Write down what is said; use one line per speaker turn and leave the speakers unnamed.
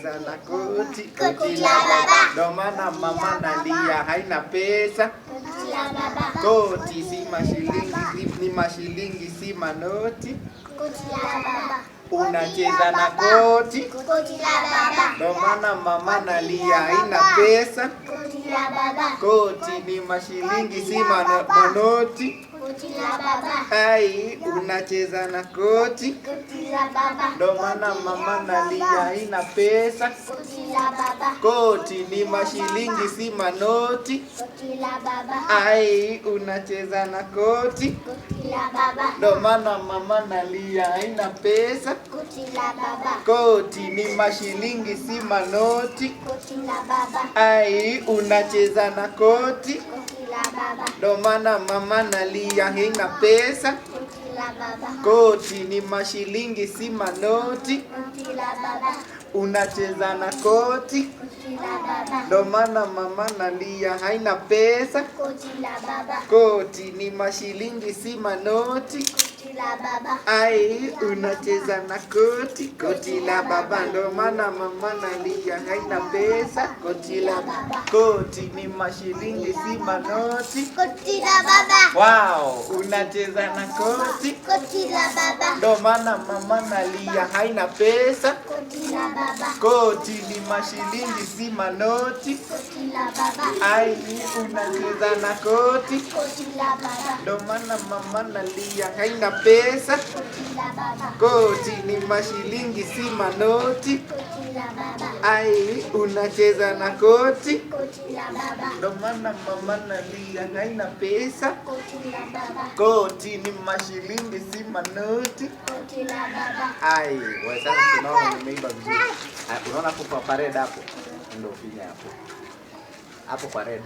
Sana koti, koti la baba. Ndo maana mama nalia haina pesa.
Koti la baba.
Koti si mashilingi, ni mashilingi si manoti.
Koti la baba.
Unacheza na koti.
Koti la baba.
Ndo maana mama nalia haina pesa.
Koti la baba.
Koti ni mashilingi si manoti.
Koti la baba.
Ai, unacheza na koti.
Koti la baba.
Ndo maana mama nalia haina pesa.
Koti la baba.
Koti ni mashilingi si manoti.
Koti la baba.
Ai, unacheza na koti.
Koti la baba.
Ndo maana mama nalia haina pesa.
Koti la baba.
Koti ni mashilingi si manoti.
Koti la baba.
Ai, unacheza na koti.
Koti la baba.
Ndo maana mama nalia haina pesa.
Koti la baba.
Koti ni mashilingi si manoti.
Koti la baba.
Unacheza na koti.
Koti la baba.
Ndo maana mama nalia haina pesa.
Koti la baba.
Koti ni mashilingi si manoti.
Koti la baba.
Ai, unacheza na koti. Koti la baba. Ndo maana mama nalia haina pesa. Koti la baba. Koti ni mashilingi si manoti.
Koti la baba.
Wow, unacheza na koti.
Koti la baba.
Ndo maana mama nalia haina pesa.
Koti la baba.
Koti ni mashilingi si manoti.
Koti la baba.
Ai, unacheza na koti.
Koti la baba.
Ndo maana mama nalia haina pesa.
Koti la baba.
Koti ni mashilingi si manoti.
Koti la baba.
Ai, unacheza na koti.
Koti la baba.
Ndo maana mama nalia haina pesa.
Koti la baba.
Koti ni mashilingi si manoti.
Koti la baba.
Ai, wewe sasa tunaona nimeiba vizuri. Unaona hapo kwa parade hapo. Ndio finya hapo. Hapo kwa red.